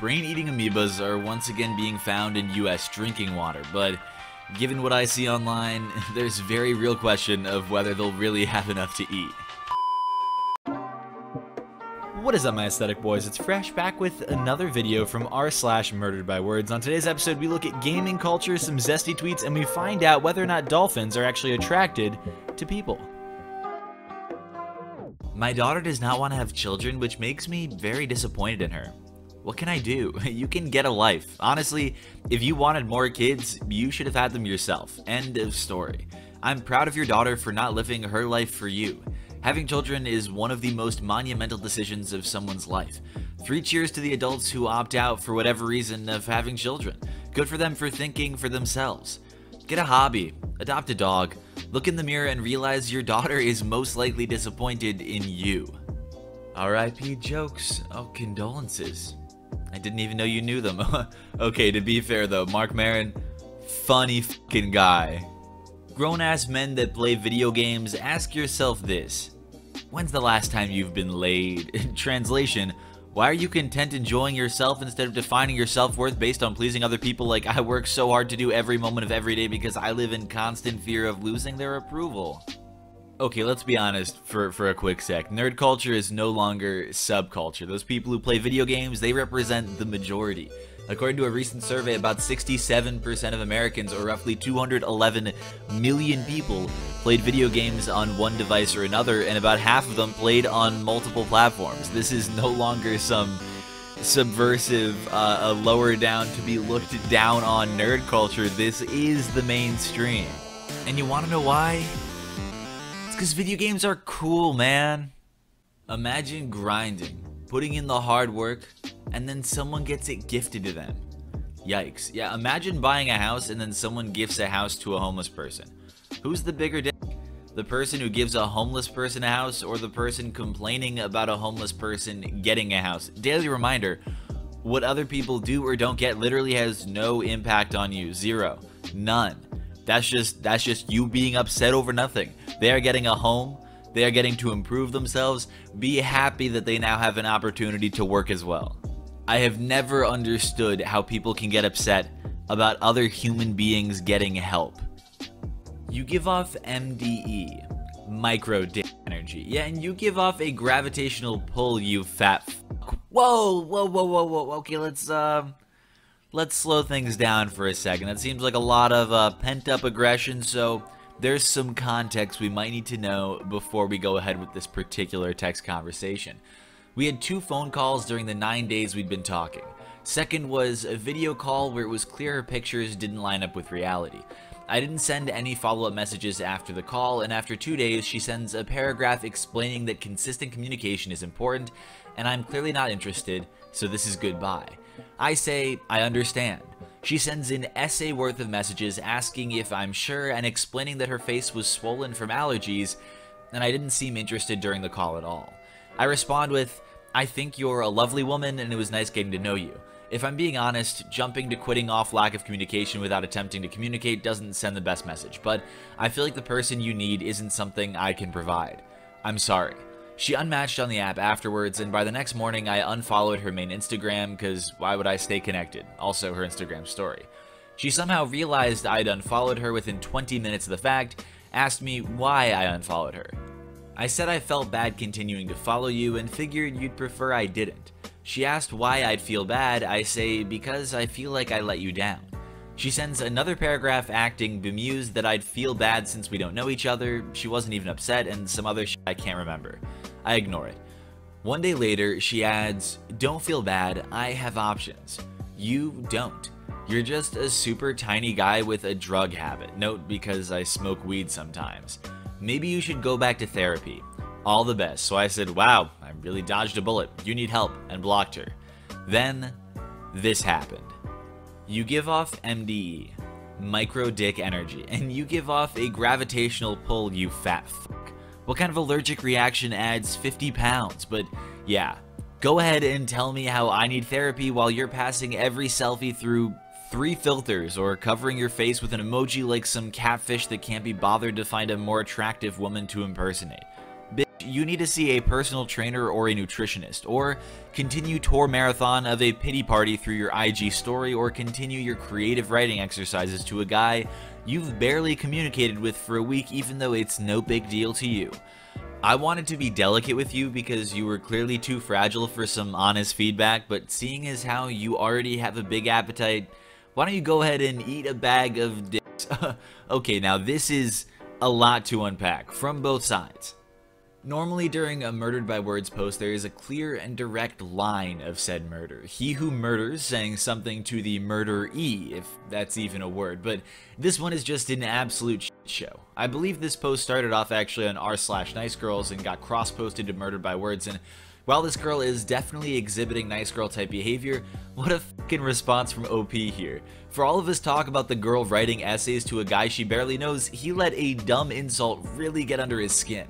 brain-eating amoebas are once again being found in US drinking water, but given what I see online, there's a very real question of whether they'll really have enough to eat. What is up, my aesthetic boys? It's Fresh back with another video from r/MurderedByWords. On today's episode, we look at gaming culture, some zesty tweets, and we find out whether or not dolphins are actually attracted to people. My daughter does not want to have children, which makes me very disappointed in her. What can I do? You can get a life. Honestly, if you wanted more kids, you should have had them yourself. End of story. I'm proud of your daughter for not living her life for you. Having children is one of the most monumental decisions of someone's life. 3 cheers to the adults who opt out for whatever reason of having children. Good for them for thinking for themselves. Get a hobby, adopt a dog, look in the mirror and realize your daughter is most likely disappointed in you. R.I.P. jokes. Oh, condolences. I didn't even know you knew them. Okay, to be fair though, Mark Maron, funny fucking guy. Grown-ass men that play video games, ask yourself this. When's the last time you've been laid? In translation, why are you content enjoying yourself instead of defining your self-worth based on pleasing other people like I work so hard to do every moment of every day because I live in constant fear of losing their approval? Okay, let's be honest for a quick sec. Nerd culture is no longer subculture. Those people who play video games, they represent the majority. According to a recent survey, about 67% of Americans, or roughly 211 million people, played video games on one device or another, and about half of them played on multiple platforms. This is no longer some subversive, lower down to be looked down on nerd culture. This is the mainstream. And you want to know why? It's because video games are cool, man. Imagine grinding, putting in the hard work, and then someone gets it gifted to them. Yikes. Yeah, imagine buying a house and then someone gifts a house to a homeless person. Who's the bigger dick? The person who gives a homeless person a house, or the person complaining about a homeless person getting a house? Daily reminder, what other people do or don't get literally has no impact on you. Zero. None. That's just you being upset over nothing. They are getting a home. They are getting to improve themselves. Be happy that they now have an opportunity to work as well. I have never understood how people can get upset about other human beings getting help. You give off MDE, micro dick energy. Yeah, and you give off a gravitational pull, you fat f***. Whoa. Okay, let's slow things down for a second. That seems like a lot of pent-up aggression, so there's some context we might need to know before we go ahead with this particular text conversation. We had 2 phone calls during the 9 days we'd been talking. Second was a video call where it was clear her pictures didn't line up with reality. I didn't send any follow-up messages after the call, and after 2 days she sends a paragraph explaining that consistent communication is important, and I'm clearly not interested, so this is goodbye. I say, I understand. She sends an essay worth of messages asking if I'm sure and explaining that her face was swollen from allergies, and I didn't seem interested during the call at all. I respond with, I think you're a lovely woman and it was nice getting to know you. If I'm being honest, jumping to quitting off lack of communication without attempting to communicate doesn't send the best message, but I feel like the person you need isn't something I can provide. I'm sorry. She unmatched on the app afterwards, and by the next morning I unfollowed her main Instagram because why would I stay connected? Also her Instagram story. She somehow realized I'd unfollowed her within 20 minutes of the fact, asked me why I unfollowed her. I said I felt bad continuing to follow you and figured you'd prefer I didn't. She asked why I'd feel bad. I say because I feel like I let you down. She sends another paragraph acting bemused that I'd feel bad since we don't know each other, she wasn't even upset, and some other shit I can't remember. I ignore it. 1 day later, she adds, don't feel bad, I have options. You don't. You're just a super tiny guy with a drug habit. Note, because I smoke weed sometimes. Maybe you should go back to therapy. All the best. So I said, wow, I really dodged a bullet. You need help, and blocked her. Then, this happened. You give off MDE, micro dick energy, and you give off a gravitational pull, you fat fuck. What kind of allergic reaction adds 50 pounds? But yeah, go ahead and tell me how I need therapy while you're passing every selfie through 3 filters or covering your face with an emoji like some catfish that can't be bothered to find a more attractive woman to impersonate. Bitch, you need to see a personal trainer or a nutritionist, or continue tour marathon of a pity party through your IG story, or continue your creative writing exercises to a guy you've barely communicated with for a week, even though it's no big deal to you. I wanted to be delicate with you because you were clearly too fragile for some honest feedback, but seeing as how you already have a big appetite, why don't you go ahead and eat a bag of dicks? Okay, now this is a lot to unpack from both sides. Normally during a Murdered by Words post, there is a clear and direct line of said murder. He who murders saying something to the murderee, if that's even a word, but this one is just an absolute shit show. I believe this post started off actually on r/nicegirls and got cross-posted to Murdered by Words, and while this girl is definitely exhibiting nice girl type behavior, what a fucking response from OP here. For all of his talk about the girl writing essays to a guy she barely knows, he let a dumb insult really get under his skin.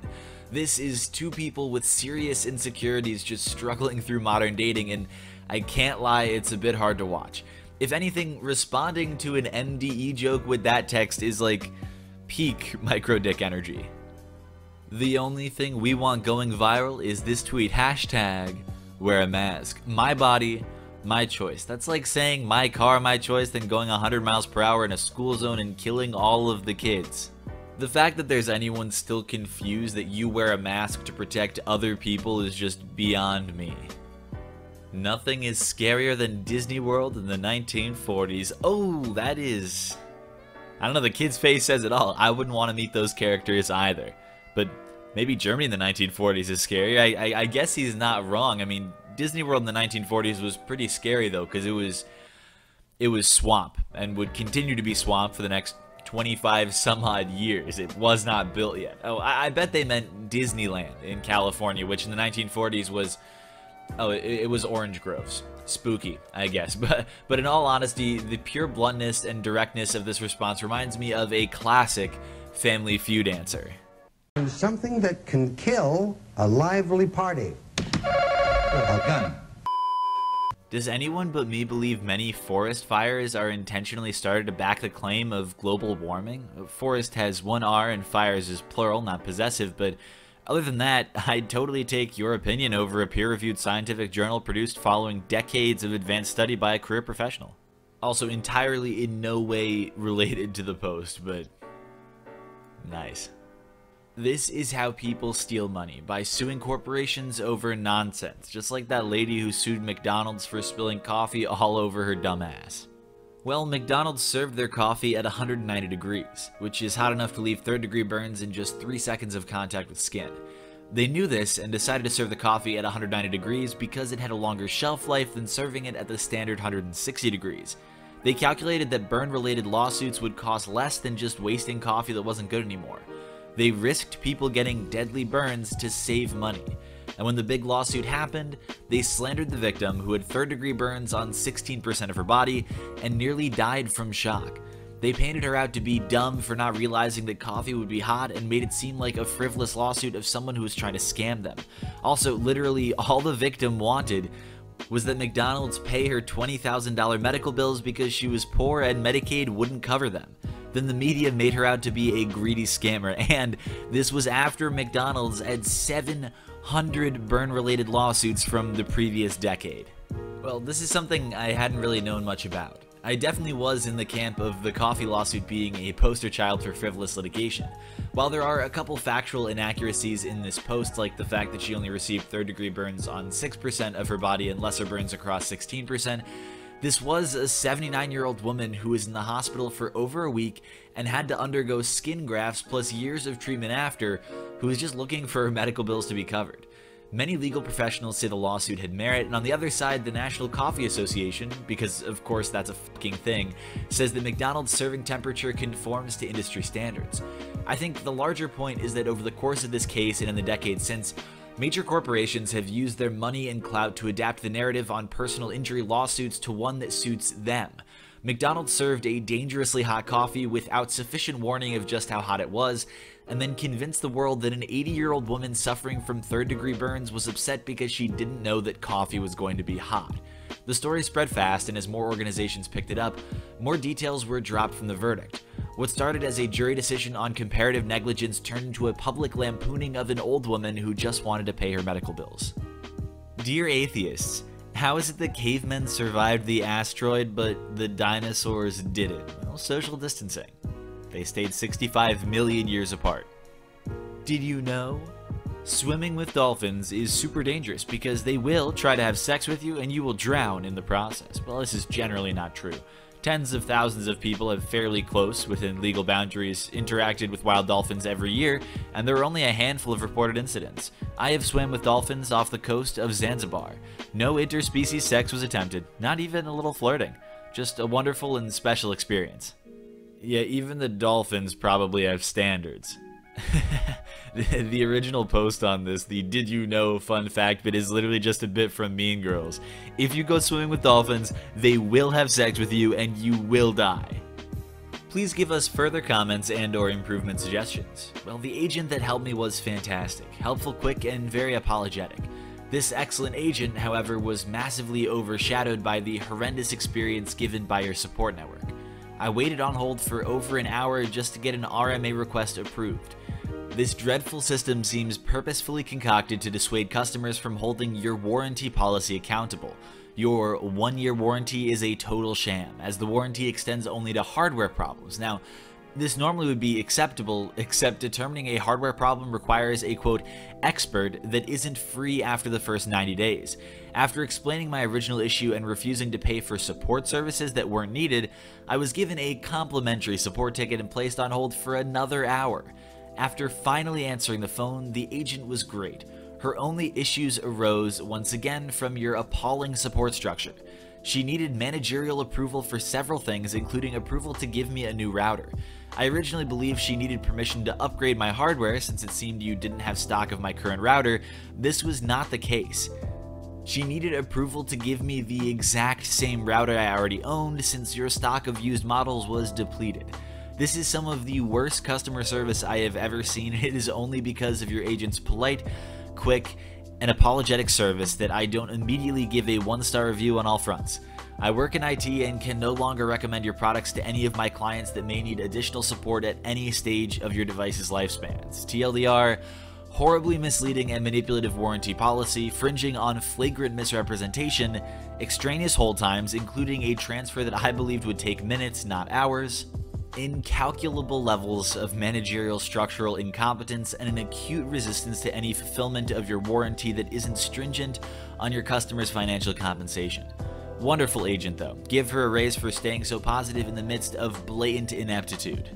This is two people with serious insecurities just struggling through modern dating, and I can't lie, it's a bit hard to watch. If anything, responding to an MDE joke with that text is like peak micro dick energy. The only thing we want going viral is this tweet, hashtag wear a mask. My body, my choice. That's like saying my car, my choice, then going 100 miles per hour in a school zone and killing all of the kids. The fact that there's anyone still confused that you wear a mask to protect other people is just beyond me. Nothing is scarier than Disney World in the 1940s. Oh, that is... I don't know, the kid's face says it all. I wouldn't want to meet those characters either. But maybe Germany in the 1940s is scary. I guess he's not wrong. I mean, Disney World in the 1940s was pretty scary though, because it was swamp and would continue to be swamp for the next 25 some odd years. It was not built yet. Oh, I bet they meant Disneyland in California, which in the 1940s was, oh, it was orange groves. Spooky, I guess. But in all honesty, the pure bluntness and directness of this response reminds me of a classic Family Feud answer. Something that can kill a lively party. A gun. Does anyone but me believe many forest fires are intentionally started to back the claim of global warming? Forest has one R and fires is plural, not possessive, but other than that, I'd totally take your opinion over a peer-reviewed scientific journal produced following decades of advanced study by a career professional. Also entirely in no way related to the post, but nice. This is how people steal money, by suing corporations over nonsense, just like that lady who sued McDonald's for spilling coffee all over her dumb ass. Well, McDonald's served their coffee at 190 degrees, which is hot enough to leave 3rd degree burns in just 3 seconds of contact with skin. They knew this and decided to serve the coffee at 190 degrees because it had a longer shelf life than serving it at the standard 160 degrees. They calculated that burn-related lawsuits would cost less than just wasting coffee that wasn't good anymore. They risked people getting deadly burns to save money. And when the big lawsuit happened, they slandered the victim, who had 3rd degree burns on 16% of her body and nearly died from shock. They painted her out to be dumb for not realizing that coffee would be hot and made it seem like a frivolous lawsuit of someone who was trying to scam them. Also, literally all the victim wanted was that McDonald's pay her $20,000 medical bills because she was poor and Medicaid wouldn't cover them. Then the media made her out to be a greedy scammer, and this was after McDonald's had 700 burn-related lawsuits from the previous decade. Well, this is something I hadn't really known much about. I definitely was in the camp of the coffee lawsuit being a poster child for frivolous litigation. While there are a couple factual inaccuracies in this post, like the fact that she only received 3rd degree burns on 6% of her body and lesser burns across 16%, this was a 79-year-old woman who was in the hospital for over a week and had to undergo skin grafts plus years of treatment after, who was just looking for her medical bills to be covered. Many legal professionals say the lawsuit had merit, and on the other side, the National Coffee Association, because of course that's a fucking thing, says that McDonald's serving temperature conforms to industry standards. I think the larger point is that over the course of this case and in the decades since, major corporations have used their money and clout to adapt the narrative on personal injury lawsuits to one that suits them. McDonald's served a dangerously hot coffee without sufficient warning of just how hot it was, and then convinced the world that an 80-year-old woman suffering from 3rd degree burns was upset because she didn't know that coffee was going to be hot. The story spread fast, and as more organizations picked it up, more details were dropped from the verdict. What started as a jury decision on comparative negligence turned into a public lampooning of an old woman who just wanted to pay her medical bills. Dear atheists, how is it that cavemen survived the asteroid but the dinosaurs didn't? Well, social distancing. They stayed 65 million years apart. Did you know? Swimming with dolphins is super dangerous because they will try to have sex with you and you will drown in the process. Well, this is generally not true. Tens of thousands of people have fairly close, within legal boundaries, interacted with wild dolphins every year, and there are only a handful of reported incidents. I have swam with dolphins off the coast of Zanzibar. No interspecies sex was attempted, not even a little flirting. Just a wonderful and special experience. Yeah, even the dolphins probably have standards. The original post on this, the did you know fun fact bit, is literally just a bit from Mean Girls. If you go swimming with dolphins, they will have sex with you and you will die. Please give us further comments and or improvement suggestions. Well, the agent that helped me was fantastic, helpful, quick, and very apologetic. This excellent agent, however, was massively overshadowed by the horrendous experience given by your support network. I waited on hold for over an hour just to get an RMA request approved. This dreadful system seems purposefully concocted to dissuade customers from holding your warranty policy accountable. Your 1-year warranty is a total sham, as the warranty extends only to hardware problems. Now, this normally would be acceptable, except determining a hardware problem requires a quote expert that isn't free after the first 90 days. After explaining my original issue and refusing to pay for support services that weren't needed, I was given a complimentary support ticket and placed on hold for another hour. After finally answering the phone, the agent was great. Her only issues arose once again from your appalling support structure. She needed managerial approval for several things, including approval to give me a new router. I originally believed she needed permission to upgrade my hardware since it seemed you didn't have stock of my current router. This was not the case. She needed approval to give me the exact same router I already owned since your stock of used models was depleted. This is some of the worst customer service I have ever seen. It is only because of your agent's polite, quick, and apologetic service that I don't immediately give a 1-star review on all fronts. I work in IT and can no longer recommend your products to any of my clients that may need additional support at any stage of your device's lifespans. TLDR, horribly misleading and manipulative warranty policy, fringing on flagrant misrepresentation, extraneous hold times, including a transfer that I believed would take minutes, not hours, incalculable levels of managerial structural incompetence, and an acute resistance to any fulfillment of your warranty that isn't stringent on your customer's financial compensation. Wonderful agent though. Give her a raise for staying so positive in the midst of blatant ineptitude.